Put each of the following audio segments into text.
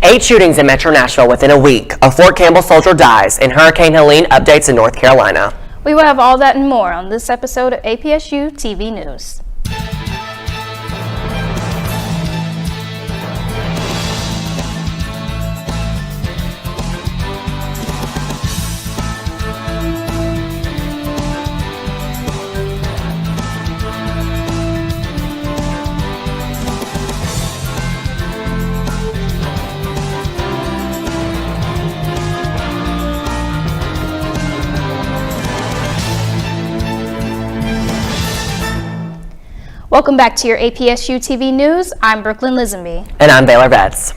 8 shootings in Metro Nashville within a week. A Fort Campbell soldier dies, and Hurricane Helene updates in North Carolina. We will have all that and more on this episode of APSU-TV News. Welcome back to your APSU-TV News. I'm Brooklyn Lisenby. And I'm Baylor Betts.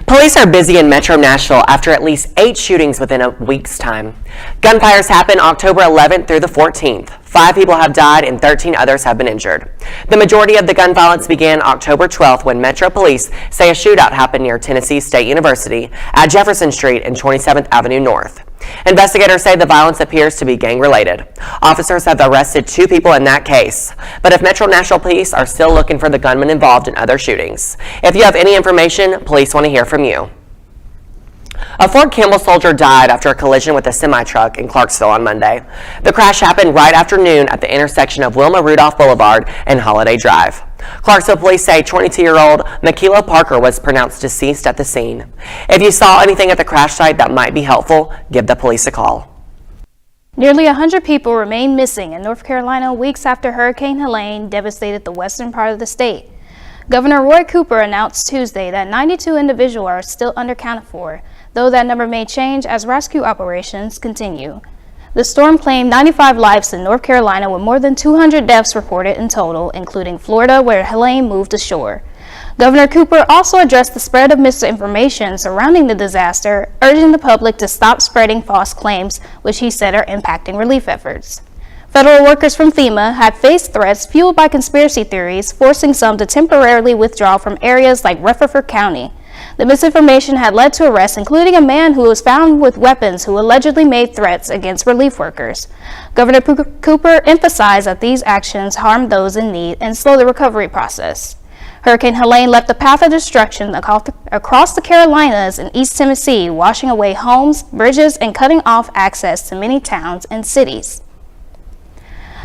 Police are busy in Metro Nashville after at least 8 shootings within a week's time. Gunfires happened October 11th through the 14th. 5 people have died and 13 others have been injured. The majority of the gun violence began October 12th when Metro Police say a shootout happened near Tennessee State University at Jefferson Street and 27th Avenue North. Investigators say the violence appears to be gang-related. Officers have arrested 2 people in that case. But if Metro Nashville Police are still looking for the gunman involved in other shootings. If you have any information, police want to hear from you. A Fort Campbell soldier died after a collision with a semi-truck in Clarksville on Monday. The crash happened right after noon at the intersection of Wilma Rudolph Boulevard and Holiday Drive. Clarksville police say 22-year-old Makila Parker was pronounced deceased at the scene. If you saw anything at the crash site that might be helpful, give the police a call. Nearly 100 people remain missing in North Carolina weeks after Hurricane Helene devastated the western part of the state. Governor Roy Cooper announced Tuesday that 92 individuals are still unaccounted for, though that number may change as rescue operations continue. The storm claimed 95 lives in North Carolina with more than 200 deaths reported in total, including Florida, where Helene moved ashore. Governor Cooper also addressed the spread of misinformation surrounding the disaster, urging the public to stop spreading false claims, which he said are impacting relief efforts. Federal workers from FEMA had faced threats fueled by conspiracy theories, forcing some to temporarily withdraw from areas like Rutherford County. The misinformation had led to arrests, including a man who was found with weapons who allegedly made threats against relief workers. Governor Cooper emphasized that these actions harm those in need and slow the recovery process. Hurricane Helene left a path of destruction across the Carolinas and East Tennessee, washing away homes, bridges, and cutting off access to many towns and cities.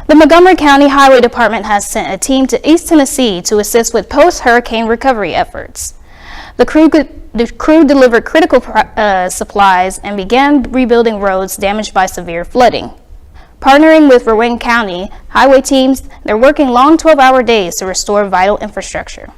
The Montgomery County Highway Department has sent a team to East Tennessee to assist with post-hurricane recovery efforts. The crew delivered critical supplies and began rebuilding roads damaged by severe flooding. Partnering with Rowan County highway teams, they're working long 12-hour days to restore vital infrastructure.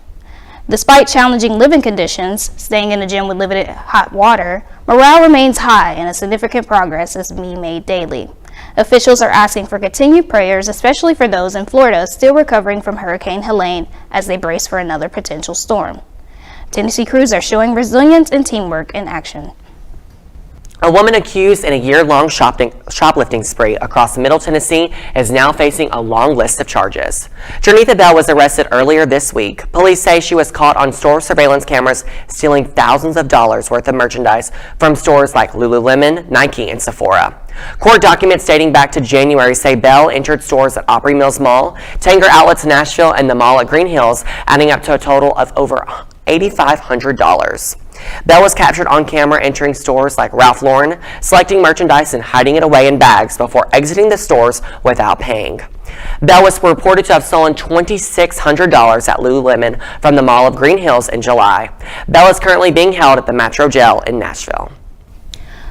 Despite challenging living conditions, staying in the gym with limited hot water, morale remains high and a significant progress is being made daily. Officials are asking for continued prayers, especially for those in Florida still recovering from Hurricane Helene as they brace for another potential storm. Tennessee crews are showing resilience and teamwork in action. A woman accused in a year-long shoplifting spree across Middle Tennessee is now facing a long list of charges. Janitha Bell was arrested earlier this week. Police say she was caught on store surveillance cameras stealing thousands of dollars worth of merchandise from stores like Lululemon, Nike, and Sephora. Court documents dating back to January say Bell entered stores at Opry Mills Mall, Tanger Outlets Nashville, and the mall at Green Hills, adding up to a total of over $8,500. Bell was captured on camera entering stores like Ralph Lauren, selecting merchandise and hiding it away in bags before exiting the stores without paying. Bell was reported to have stolen $2,600 at Lululemon from the Mall of Green Hills in July. Bell is currently being held at the Metro Jail in Nashville.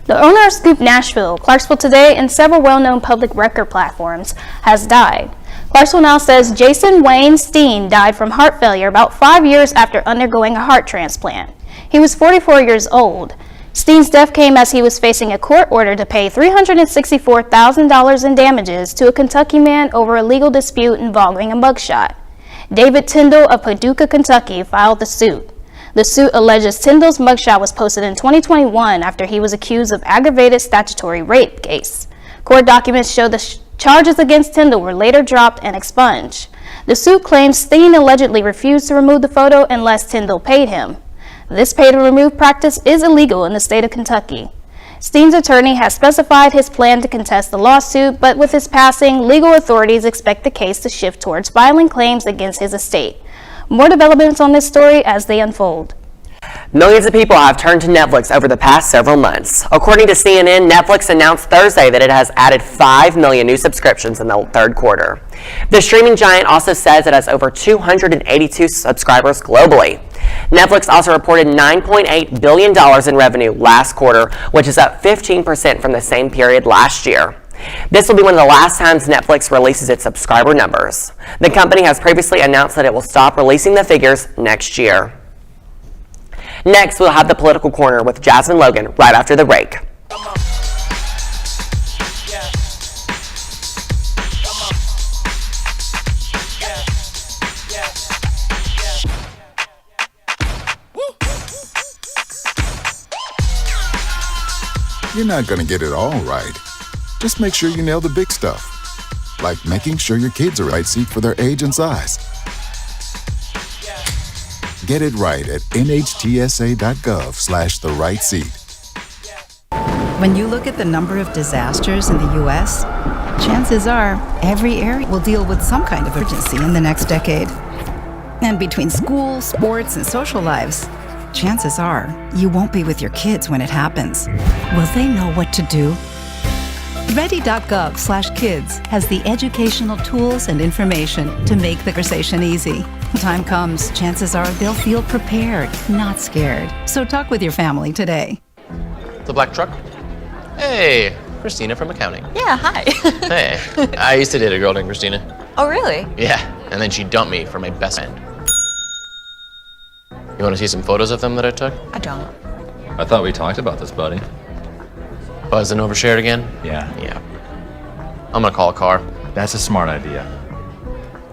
The owner of Scoop Nashville, Clarksville Today, and several well-known public record platforms has died. Clarksville Now says Jason Wayne Steen died from heart failure about 5 years after undergoing a heart transplant. He was 44 years old. Steen's death came as he was facing a court order to pay $364,000 in damages to a Kentucky man over a legal dispute involving a mugshot. David Tyndall of Paducah, Kentucky, filed the suit. The suit alleges Tyndall's mugshot was posted in 2021 after he was accused of aggravated statutory rape case. Court documents show the charges against Tyndall were later dropped and expunged. The suit claims Steen allegedly refused to remove the photo unless Tyndall paid him. This pay-to-remove practice is illegal in the state of Kentucky. Steen's attorney has specified his plan to contest the lawsuit, but with his passing, legal authorities expect the case to shift towards filing claims against his estate. More developments on this story as they unfold. Millions of people have turned to Netflix over the past several months. According to CNN, Netflix announced Thursday that it has added 5 million new subscriptions in the third quarter. The streaming giant also says it has over 282 subscribers globally. Netflix also reported $9.8 billion in revenue last quarter, which is up 15% from the same period last year. This will be one of the last times Netflix releases its subscriber numbers. The company has previously announced that it will stop releasing the figures next year. Next, we'll have the Political Corner with Jasmine Logan right after the break. You're not going to get it all right. Just make sure you nail the big stuff, like making sure your kids are the right seat for their age and size. Get it right at nhtsa.gov/the-right seat. When you look at the number of disasters in the U.S., chances are every area will deal with some kind of emergency in the next decade. And between school, sports, and social lives, chances are you won't be with your kids when it happens. Will they know what to do? Ready.gov/kids has the educational tools and information to make the conversation easy. When time comes, chances are they'll feel prepared, not scared. So talk with your family today. The black truck? Hey, Christina from accounting. Yeah, hi. Hey, I used to date a girl named Christina. Oh, really? Yeah, and then she dumped me for my best friend. You want to see some photos of them that I took? I don't. I thought we talked about this, buddy. Buzzed and overshared again? Yeah. I'm gonna call a car. That's a smart idea.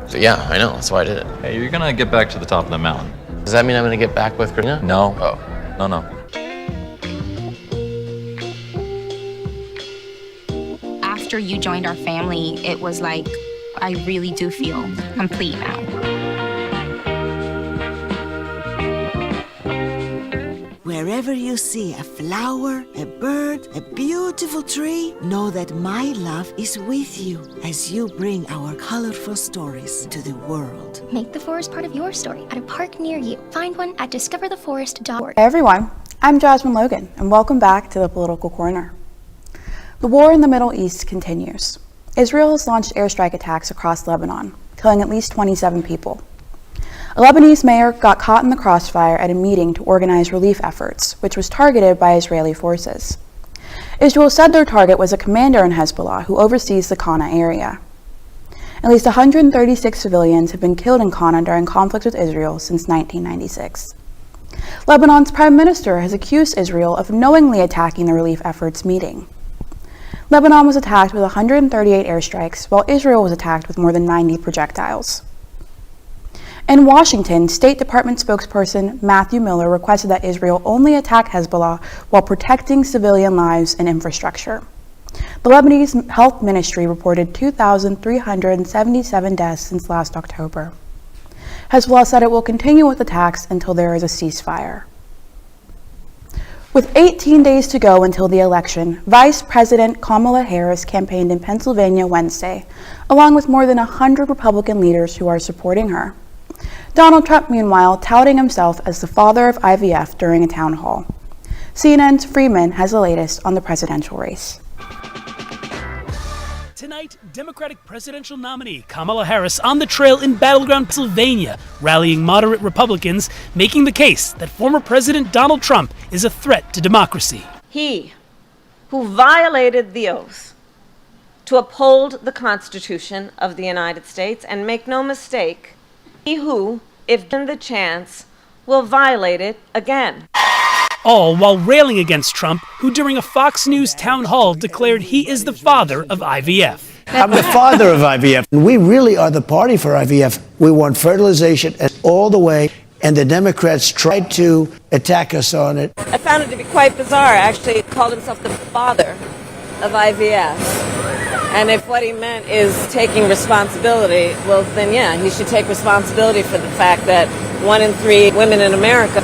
So yeah, I know, that's why I did it. Hey, you're gonna get back to the top of the mountain. Does that mean I'm gonna get back with Christina? No. Oh. No. After you joined our family, it was like, I really do feel complete now. Wherever you see a flower, a bird, a beautiful tree, know that my love is with you as you bring our colorful stories to the world. Make the forest part of your story at a park near you. Find one at discovertheforest.org. Hey everyone, I'm Jasmine Logan, and welcome back to the Political Corner. The war in the Middle East continues. Israel has launched airstrike attacks across Lebanon, killing at least 27 people. A Lebanese mayor got caught in the crossfire at a meeting to organize relief efforts, which was targeted by Israeli forces. Israel said their target was a commander in Hezbollah who oversees the Qana area. At least 136 civilians have been killed in Qana during conflicts with Israel since 1996. Lebanon's prime minister has accused Israel of knowingly attacking the relief efforts meeting. Lebanon was attacked with 138 airstrikes, while Israel was attacked with more than 90 projectiles. In Washington, State Department spokesperson Matthew Miller requested that Israel only attack Hezbollah while protecting civilian lives and infrastructure. The Lebanese Health Ministry reported 2,377 deaths since last October. Hezbollah said it will continue with attacks until there is a ceasefire. With 18 days to go until the election, Vice President Kamala Harris campaigned in Pennsylvania Wednesday, along with more than 100 Republican leaders who are supporting her. Donald Trump, meanwhile, touting himself as the father of IVF during a town hall. CNN's Freeman has the latest on the presidential race. Tonight, Democratic presidential nominee Kamala Harris on the trail in battleground Pennsylvania, rallying moderate Republicans, making the case that former President Donald Trump is a threat to democracy. He who violated the oath to uphold the Constitution of the United States, and make no mistake, he who, if given the chance, will violate it again. All while railing against Trump, who during a Fox News town hall declared he is the father of IVF. I'm the father of IVF. We really are the party for IVF. We want fertilization all the way, and the Democrats tried to attack us on it. I found it to be quite bizarre. Actually, he called himself the father of IVF. And if what he meant is taking responsibility, well, then yeah, he should take responsibility for the fact that 1 in 3 women in America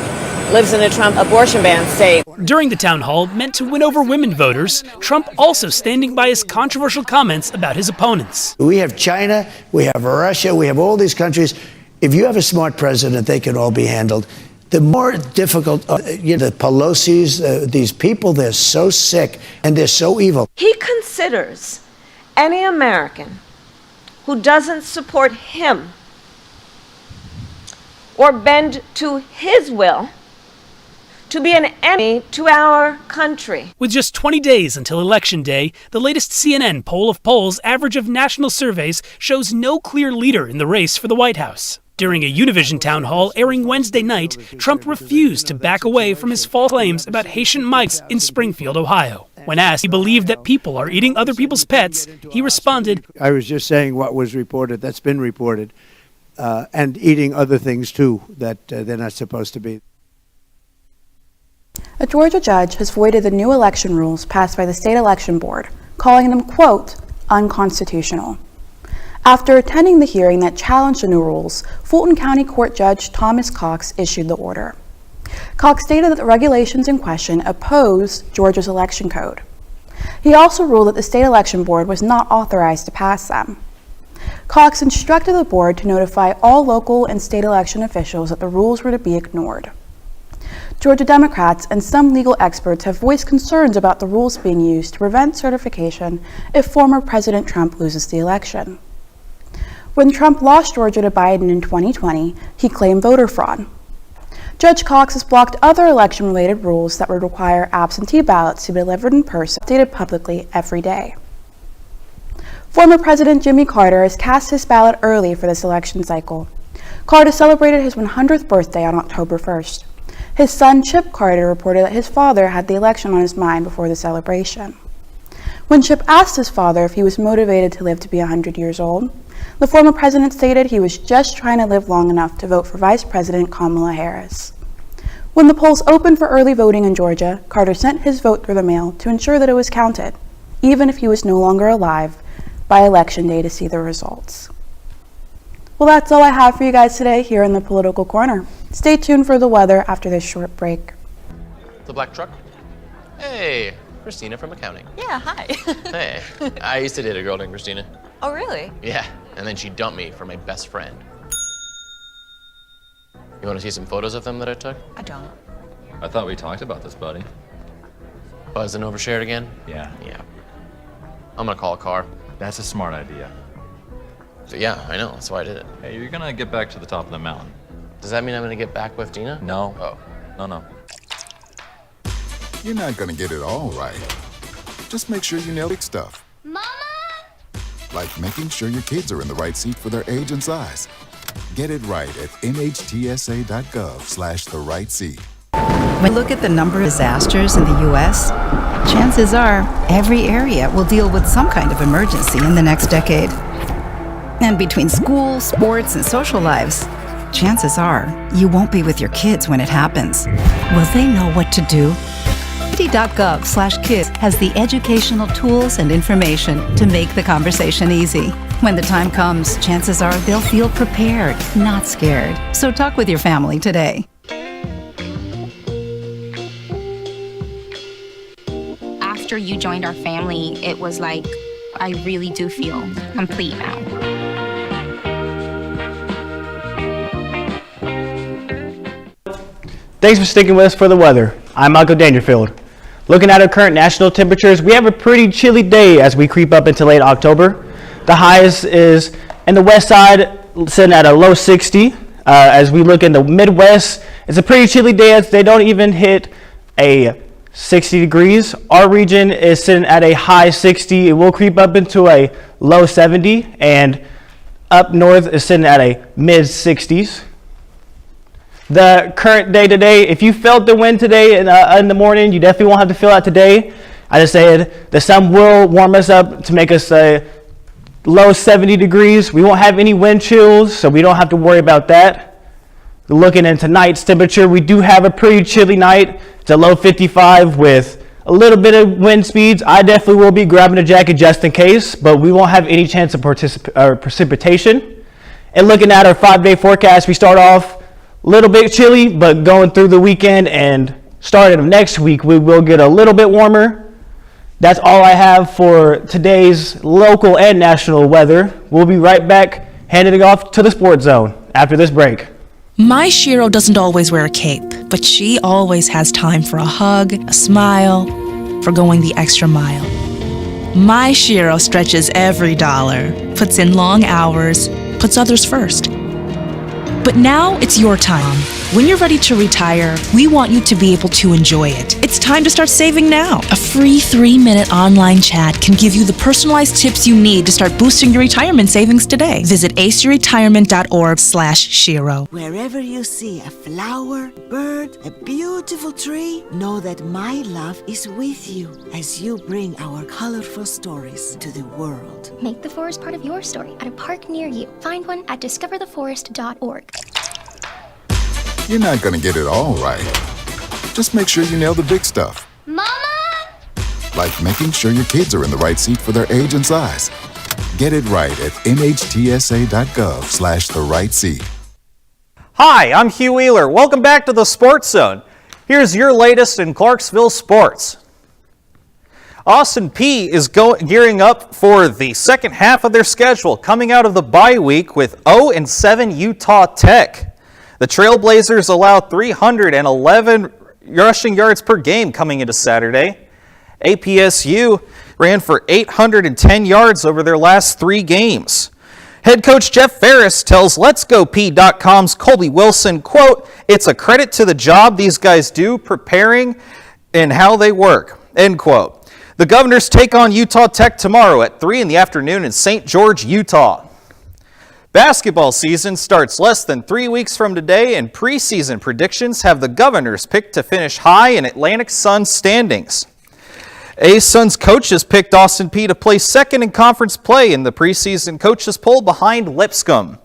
lives in a Trump abortion ban state. During the town hall, meant to win over women voters, Trump also standing by his controversial comments about his opponents. We have China, we have Russia, we have all these countries. If you have a smart president, they can all be handled. The more difficult, the Pelosi's, these people, they're so sick and they're so evil. He considers any American who doesn't support him or bend to his will to be an enemy to our country. With just 20 days until Election Day, the latest CNN poll of polls average of national surveys shows no clear leader in the race for the White House. During a Univision town hall airing Wednesday night, Trump refused to back away from his false claims about Haitian migrants in Springfield, Ohio. When asked if he believed that people are eating other people's pets, he responded, I was just saying what was reported, that's been reported, and eating other things too that they're not supposed to be. A Georgia judge has voided the new election rules passed by the state election board, calling them, quote, unconstitutional. After attending the hearing that challenged the new rules, Fulton County Court Judge Thomas Cox issued the order. Cox stated that the regulations in question oppose Georgia's election code. He also ruled that the state election board was not authorized to pass them. Cox instructed the board to notify all local and state election officials that the rules were to be ignored. Georgia Democrats and some legal experts have voiced concerns about the rules being used to prevent certification if former President Trump loses the election. When Trump lost Georgia to Biden in 2020, he claimed voter fraud. Judge Cox has blocked other election-related rules that would require absentee ballots to be delivered in person, updated publicly every day. Former President Jimmy Carter has cast his ballot early for this election cycle. Carter celebrated his 100th birthday on October 1st. His son, Chip Carter, reported that his father had the election on his mind before the celebration. When Chip asked his father if he was motivated to live to be 100 years old, the former president stated he was just trying to live long enough to vote for Vice President Kamala Harris. When the polls opened for early voting in Georgia, Carter sent his vote through the mail to ensure that it was counted, even if he was no longer alive by Election Day to see the results. Well, that's all I have for you guys today here in the Political Corner. Stay tuned for the weather after this short break. The black truck? Hey, Christina from accounting. Yeah, hi. Hey, I used to date a girl named Christina. Oh, really? Yeah, and then she dumped me for my best friend. You want to see some photos of them that I took? I don't. I thought we talked about this, buddy. Buzzed and overshared again? Yeah. Yeah. I'm gonna call a car. That's a smart idea. So yeah, I know, that's why I did it. Hey, you're gonna get back to the top of the mountain. Does that mean I'm gonna get back with Dina? No. Oh. No. You're not gonna get it all right. Just make sure you nail big stuff. Mama! Like making sure your kids are in the right seat for their age and size. Get it right at nhtsa.gov/the right seat. When you look at the number of disasters in the U.S., chances are every area will deal with some kind of emergency in the next decade. And between school, sports, and social lives, chances are you won't be with your kids when it happens. Will they know what to do? nt.gov/kids has the educational tools and information to make the conversation easy. When the time comes, chances are they'll feel prepared, not scared. So talk with your family today. After you joined our family, it was like, I really do feel complete now. Thanks for sticking with us for the weather. I'm Michael Dangerfield. Looking at our current national temperatures, we have a pretty chilly day as we creep up into late October. The highest is in the west side, sitting at a low 60. As we look in the Midwest, it's a pretty chilly day as they don't even hit a 60 degrees. Our region is sitting at a high 60. It will creep up into a low 70, and up north is sitting at a mid 60s. The current day today, if you felt the wind today in the morning, you definitely won't have to feel that today. I just said the sun will warm us up to make us low 70 degrees. We won't have any wind chills, so we don't have to worry about that. Looking into tonight's temperature, we do have a pretty chilly night. It's a low 55 with a little bit of wind speeds. I definitely will be grabbing a jacket just in case, but we won't have any chance of precipitation. And looking at our 5-day forecast, we start off a little bit chilly, but going through the weekend and starting of next week, we will get a little bit warmer. That's all I have for today's local and national weather. We'll be right back handing it off to the Sports Zone after this break. My Shiro doesn't always wear a cape, but she always has time for a hug, a smile, for going the extra mile. My Shiro stretches every dollar, puts in long hours, puts others first. But now it's your time. When you're ready to retire, we want you to be able to enjoy it. It's time to start saving now. A free 3-minute online chat can give you the personalized tips you need to start boosting your retirement savings today. Visit aceyourretirement.org/Shiro. Wherever you see a flower, bird, a beautiful tree, know that my love is with you as you bring our colorful stories to the world. Make the forest part of your story at a park near you. Find one at discovertheforest.org. You're not going to get it all right. Just make sure you nail the big stuff. Mama! Like making sure your kids are in the right seat for their age and size. Get it right at nhtsa.gov/the-right-seat. Hi, I'm Hugh Wheeler. Welcome back to the Sports Zone. Here's your latest in Clarksville sports. Austin Peay is gearing up for the second half of their schedule, coming out of the bye week with 0-7 Utah Tech. The Trailblazers allowed 311 rushing yards per game coming into Saturday. APSU ran for 810 yards over their last 3 games. Head coach Jeff Ferris tells Let'sGoPeay.com's Colby Wilson, quote, "It's a credit to the job these guys do preparing and how they work," end quote. The Governors take on Utah Tech tomorrow at 3 in the afternoon in St. George, Utah. Basketball season starts less than 3 weeks from today, and preseason predictions have the Governors picked to finish high in Atlantic Sun standings. Suns coaches picked Austin Peay to place second in conference play in the preseason coaches poll behind Lipscomb.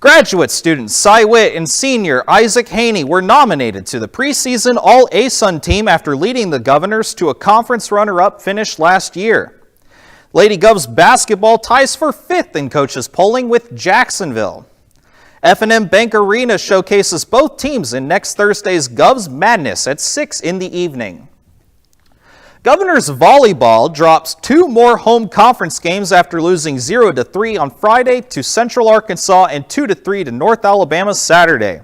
Graduate students Cy Witt and senior Isaac Haney were nominated to the preseason All-ASUN team after leading the Governors to a conference runner-up finish last year. Lady Govs basketball ties for 5th in coaches polling with Jacksonville. F&M Bank Arena showcases both teams in next Thursday's Govs Madness at 6 in the evening. Governors volleyball drops 2 more home conference games after losing 0-3 on Friday to Central Arkansas and 2-3 to North Alabama Saturday.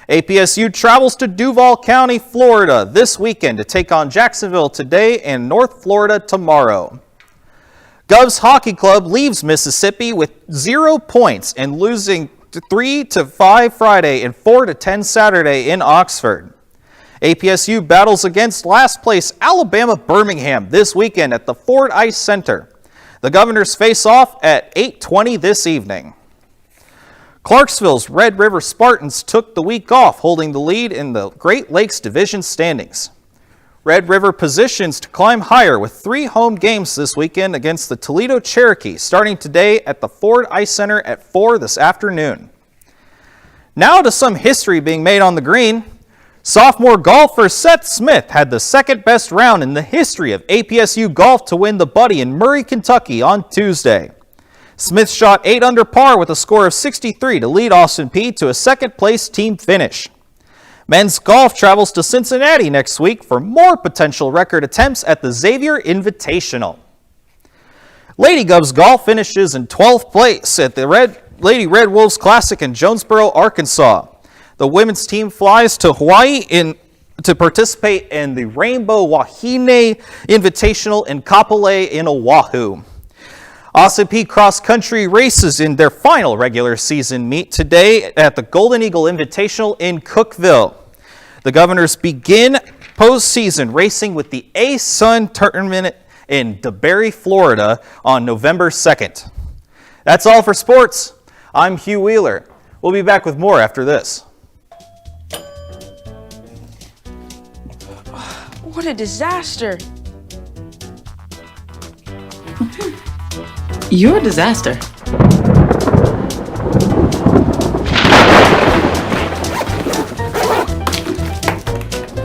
APSU travels to Duval County, Florida this weekend to take on Jacksonville today and North Florida tomorrow. Govs Hockey Club leaves Mississippi with 0 points and losing 3-5 Friday and 4-10 Saturday in Oxford. APSU battles against last place Alabama Birmingham this weekend at the Ford Ice Center. The Governors face off at 8:20 this evening. Clarksville's Red River Spartans took the week off, holding the lead in the Great Lakes Division standings. Red River positions to climb higher with 3 home games this weekend against the Toledo Cherokee, starting today at the Ford Ice Center at 4 this afternoon. Now to some history being made on the green. Sophomore golfer Seth Smith had the second best round in the history of APSU golf to win the Buddy in Murray, Kentucky on Tuesday. Smith shot 8 under par with a score of 63 to lead Austin Peay to a second place team finish. Men's golf travels to Cincinnati next week for more potential record attempts at the Xavier Invitational. Lady Govs golf finishes in 12th place at the Lady Red Wolves Classic in Jonesboro, Arkansas. The women's team flies to Hawaii to participate in the Rainbow Wahine Invitational in Kapolei in Oahu. Austin Peay cross country races in their final regular season meet today at the Golden Eagle Invitational in Cookeville. The Governors begin postseason racing with the ASUN tournament in DeBary, Florida on November 2nd. That's all for sports. I'm Hugh Wheeler. We'll be back with more after this. What a disaster. You're a disaster.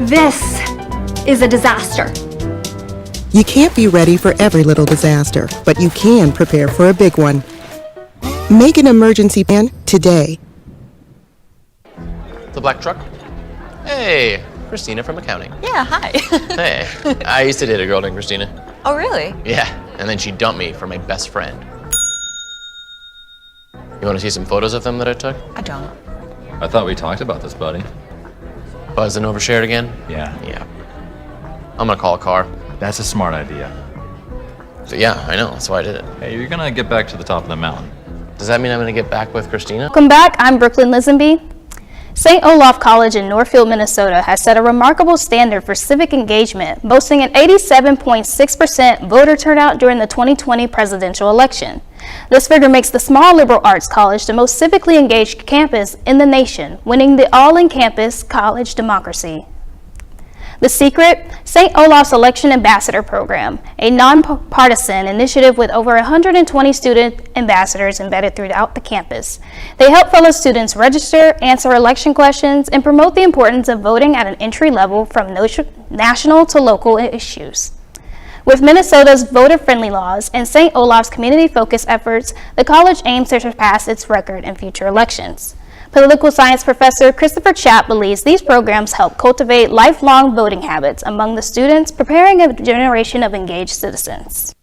This is a disaster. You can't be ready for every little disaster, but you can prepare for a big one. Make an emergency plan today. The black truck? Hey, Christina from accounting. Yeah, hi. Hey, I used to date a girl named Christina. Oh, really? Yeah, and then she dumped me for my best friend. You want to see some photos of them that I took? I don't. I thought we talked about this, buddy. Buzzing overshared again? Yeah. I'm gonna call a car. That's a smart idea. So yeah, I know. That's why I did it. Hey, you're gonna get back to the top of the mountain. Does that mean I'm gonna get back with Christina? Welcome back. I'm Brooklyn Lisenby. St. Olaf College in Northfield, Minnesota has set a remarkable standard for civic engagement, boasting an 87.6% voter turnout during the 2020 presidential election. This figure makes the small liberal arts college the most civically engaged campus in the nation, winning the All-in-Campus College Democracy. The Secret, St. Olaf's Election Ambassador Program, a nonpartisan initiative with over 120 student ambassadors embedded throughout the campus. They help fellow students register, answer election questions, and promote the importance of voting at an entry level from national to local issues. With Minnesota's voter-friendly laws and St. Olaf's community-focused efforts, the college aims to surpass its record in future elections. Political science professor Christopher Chapp believes these programs help cultivate lifelong voting habits among the students, preparing a generation of engaged citizens.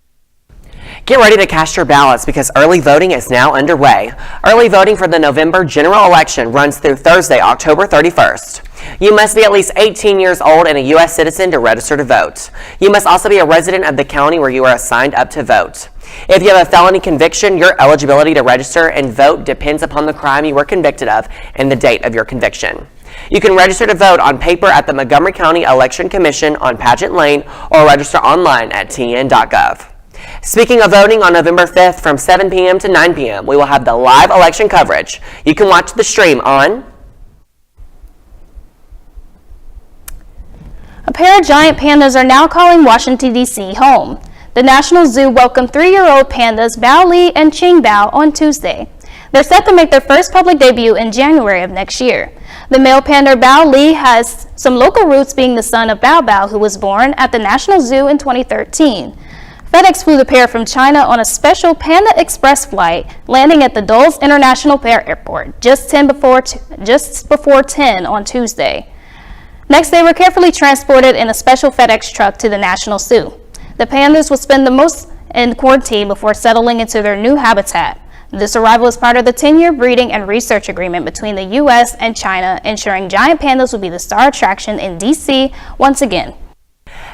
Get ready to cast your ballots because early voting is now underway. Early voting for the November general election runs through Thursday, October 31st. You must be at least 18 years old and a U.S. citizen to register to vote. You must also be a resident of the county where you are assigned up to vote. If you have a felony conviction, your eligibility to register and vote depends upon the crime you were convicted of and the date of your conviction. You can register to vote on paper at the Montgomery County Election Commission on Pageant Lane or register online at tn.gov. Speaking of voting, on November 5th from 7 p.m. to 9 p.m., we will have the live election coverage. You can watch the stream on A pair of giant pandas are now calling Washington, D.C. home. The National Zoo welcomed 3-year-old pandas Bao Li and Qing Bao on Tuesday. They're set to make their first public debut in January of next year. The male panda Bao Li has some local roots, being the son of Bao Bao, who was born at the National Zoo in 2013. FedEx flew the pair from China on a special Panda Express flight, landing at the Dulles International Airport just before 10 on Tuesday. Next, they were carefully transported in a special FedEx truck to the National Zoo. The pandas will spend the most in quarantine before settling into their new habitat. This arrival is part of the 10-year breeding and research agreement between the U.S. and China, ensuring giant pandas will be the star attraction in D.C. once again.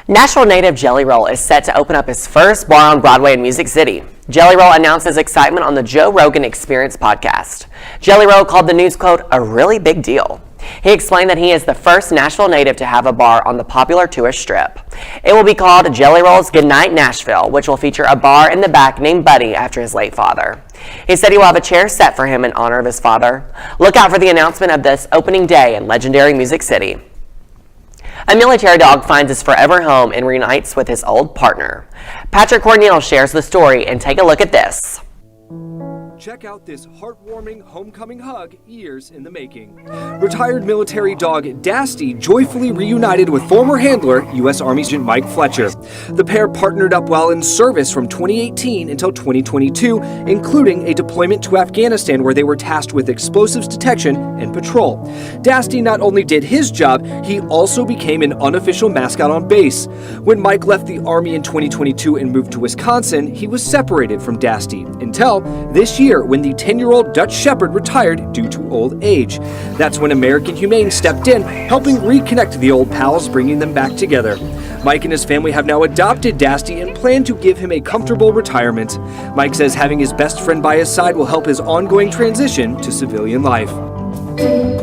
Nashville native Jelly Roll is set to open up his first bar on Broadway in Music City. Jelly Roll announced his excitement on the Joe Rogan Experience podcast. Jelly Roll called the news, quote, a really big deal. He explained that he is the first Nashville native to have a bar on the popular tourist strip. It will be called Jelly Roll's Goodnight Nashville, which will feature a bar in the back named Buddy after his late father. He said he will have a chair set for him in honor of his father. Look out for the announcement of this opening day in legendary Music City. A military dog finds his forever home and reunites with his old partner. Patrick Cornell shares the story, and take a look at this. Check out this heartwarming homecoming hug years in the making. Retired military dog Dasty joyfully reunited with former handler U.S. Army Agent Mike Fletcher. The pair partnered up while in service from 2018 until 2022, including a deployment to Afghanistan where they were tasked with explosives detection and patrol. Dasty not only did his job, he also became an unofficial mascot on base. When Mike left the Army in 2022 and moved to Wisconsin, he was separated from Dasty until this year, when the 10-year-old Dutch Shepherd retired due to old age. That's when American Humane stepped in, helping reconnect the old pals, bringing them back together. Mike and his family have now adopted Dasty and plan to give him a comfortable retirement. Mike says having his best friend by his side will help his ongoing transition to civilian life.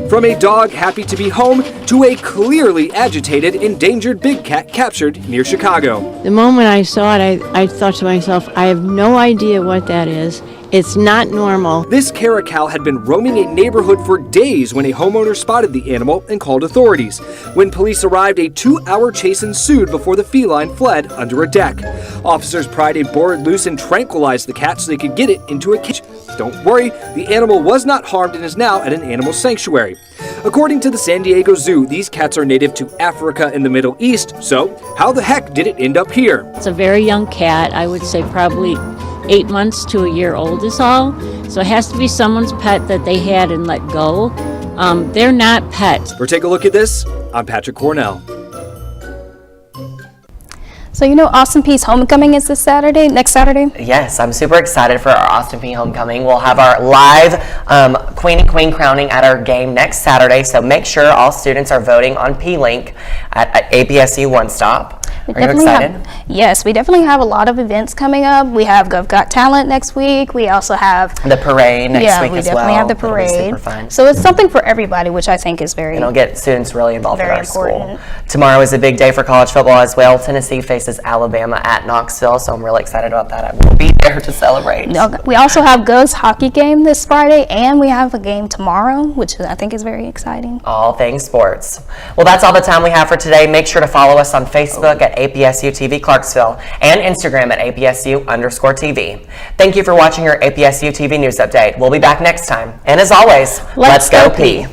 From a dog happy to be home to a clearly agitated, endangered big cat captured near Chicago. The moment I saw it, I thought to myself, I have no idea what that is. It's not normal. This caracal had been roaming a neighborhood for days when a homeowner spotted the animal and called authorities. When police arrived, a 2-hour chase ensued before the feline fled under a deck. Officers pried a board loose and tranquilized the cat so they could get it into a cage. Don't worry, the animal was not harmed and is now at an animal sanctuary. According to the San Diego Zoo, these cats are native to Africa and the Middle East, so how the heck did it end up here? It's a very young cat, I would say probably 8 months to a year old is all. So it has to be someone's pet that they had and let go. They're not pets. For Take a Look at This, I'm Patrick Cornell. So you know Austin Peay's homecoming is this Saturday, next Saturday? Yes, I'm super excited for our Austin Peay homecoming. We'll have our live Queen and Queen crowning at our game next Saturday, so make sure all students are voting on Peay Link at APSU One Stop. Are you excited? Yes, we definitely have a lot of events coming up. We have Got Talent next week. We also have the parade next week as well. Yeah, we definitely have the parade. Super fun. So it's something for everybody, which I think is very It'll get students really involved in our important. school. Tomorrow is a big day for college football as well. Tennessee faces Alabama at Knoxville, so I'm really excited about that. I will be there to celebrate. We also have Go's hockey game this Friday, and we have a game tomorrow, which I think is very exciting. All things sports. Well, that's all the time we have for today. Make sure to follow us on Facebook at APSU-TV Clarksville and Instagram at APSU_TV. Thank you for watching your APSU-TV news update. We'll be back next time. And as always, let's go Peay.